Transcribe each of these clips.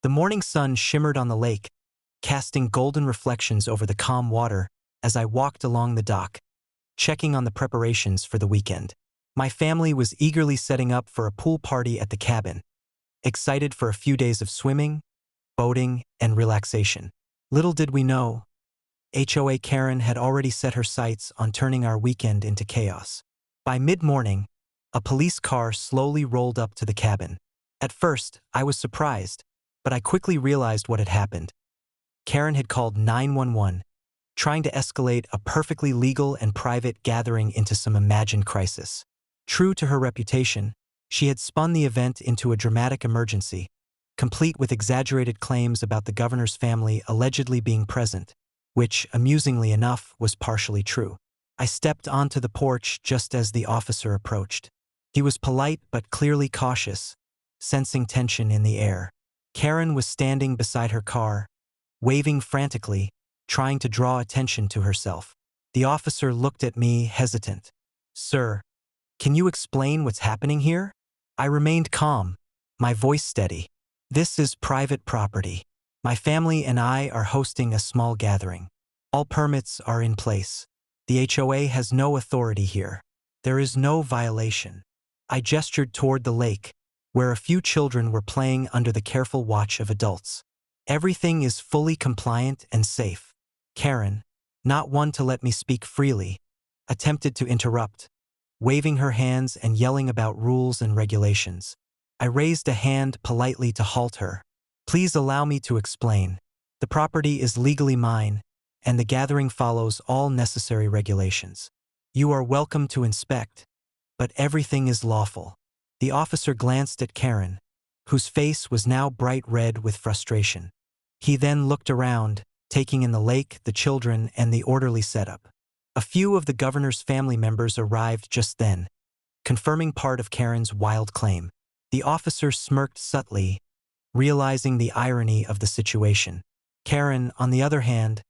The morning sun shimmered on the lake, casting golden reflections over the calm water as I walked along the dock, checking on the preparations for the weekend. My family was eagerly setting up for a pool party at the cabin, excited for a few days of swimming, boating, and relaxation. Little did we know, HOA Karen had already set her sights on turning our weekend into chaos. By mid-morning, a police car slowly rolled up to the cabin. At first, I was surprised, but I quickly realized what had happened. Karen had called 911, trying to escalate a perfectly legal and private gathering into some imagined crisis. True to her reputation, she had spun the event into a dramatic emergency, complete with exaggerated claims about the governor's family allegedly being present, which, amusingly enough, was partially true. I stepped onto the porch just as the officer approached. He was polite but clearly cautious, sensing tension in the air. Karen was standing beside her car, waving frantically, trying to draw attention to herself. The officer looked at me, hesitant. "Sir, can you explain what's happening here?" I remained calm, my voice steady. "This is private property. My family and I are hosting a small gathering. All permits are in place. The HOA has no authority here. There is no violation." I gestured toward the lake, where a few children were playing under the careful watch of adults. "Everything is fully compliant and safe." Karen, not one to let me speak freely, attempted to interrupt, waving her hands and yelling about rules and regulations. I raised a hand politely to halt her. "Please allow me to explain. The property is legally mine, and the gathering follows all necessary regulations. You are welcome to inspect, but everything is lawful." The officer glanced at Karen, whose face was now bright red with frustration. He then looked around, taking in the lake, the children, and the orderly setup. A few of the governor's family members arrived just then, confirming part of Karen's wild claim. The officer smirked subtly, realizing the irony of the situation. Karen, on the other hand,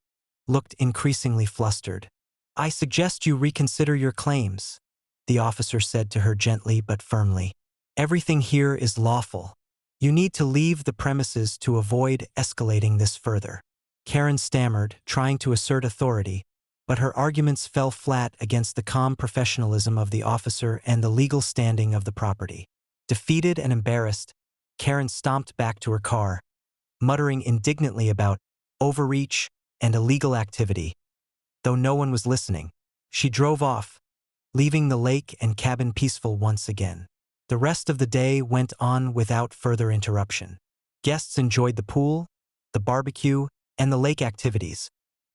looked increasingly flustered. "I suggest you reconsider your claims," the officer said to her gently but firmly. "Everything here is lawful. You need to leave the premises to avoid escalating this further." Karen stammered, trying to assert authority, but her arguments fell flat against the calm professionalism of the officer and the legal standing of the property. Defeated and embarrassed, Karen stomped back to her car, muttering indignantly about overreach and illegal activity. Though no one was listening, she drove off, leaving the lake and cabin peaceful once again. The rest of the day went on without further interruption. Guests enjoyed the pool, the barbecue, and the lake activities,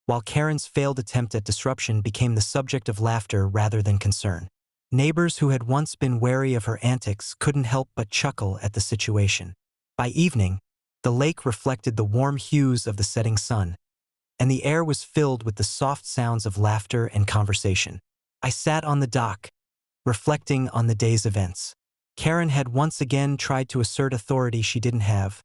while Karen's failed attempt at disruption became the subject of laughter rather than concern. Neighbors who had once been wary of her antics couldn't help but chuckle at the situation. By evening, the lake reflected the warm hues of the setting sun, and the air was filled with the soft sounds of laughter and conversation. I sat on the dock, reflecting on the day's events. Karen had once again tried to assert authority she didn't have,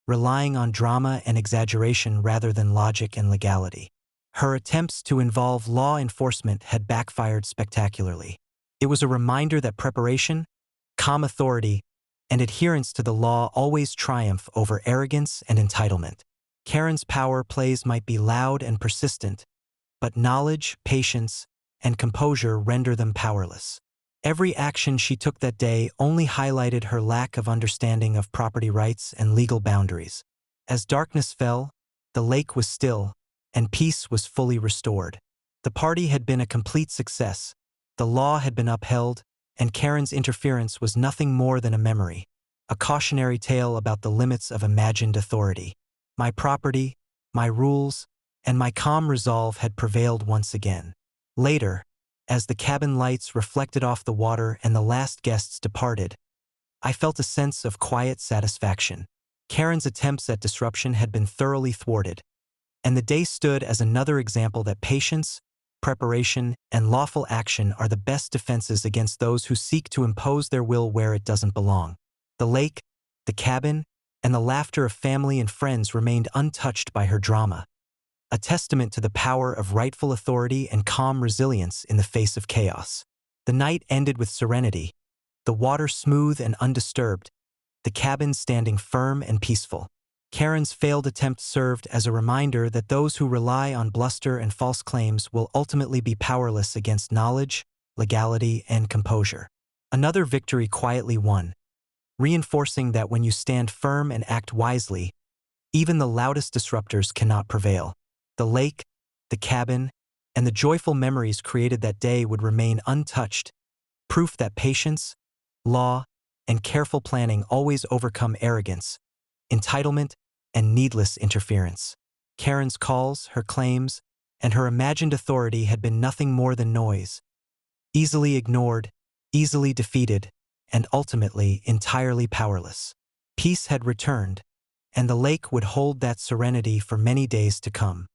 relying on drama and exaggeration rather than logic and legality. Her attempts to involve law enforcement had backfired spectacularly. It was a reminder that preparation, calm authority, and adherence to the law always triumph over arrogance and entitlement. Karen's power plays might be loud and persistent, but knowledge, patience, and composure render them powerless. Every action she took that day only highlighted her lack of understanding of property rights and legal boundaries. As darkness fell, the lake was still, and peace was fully restored. The party had been a complete success, the law had been upheld, and Karen's interference was nothing more than a memory, a cautionary tale about the limits of imagined authority. My property, my rules, and my calm resolve had prevailed once again. Later, as the cabin lights reflected off the water and the last guests departed, I felt a sense of quiet satisfaction. Karen's attempts at disruption had been thoroughly thwarted, and the day stood as another example that patience, preparation, and lawful action are the best defenses against those who seek to impose their will where it doesn't belong. The lake, the cabin, and the laughter of family and friends remained untouched by her drama, a testament to the power of rightful authority and calm resilience in the face of chaos. The night ended with serenity, the water smooth and undisturbed, the cabin standing firm and peaceful. Karen's failed attempt served as a reminder that those who rely on bluster and false claims will ultimately be powerless against knowledge, legality, and composure. Another victory quietly won, reinforcing that when you stand firm and act wisely, even the loudest disruptors cannot prevail. The lake, the cabin, and the joyful memories created that day would remain untouched, proof that patience, law, and careful planning always overcome arrogance, entitlement, and needless interference. Karen's calls, her claims, and her imagined authority had been nothing more than noise, easily ignored, easily defeated, and ultimately entirely powerless. Peace had returned, and the lake would hold that serenity for many days to come.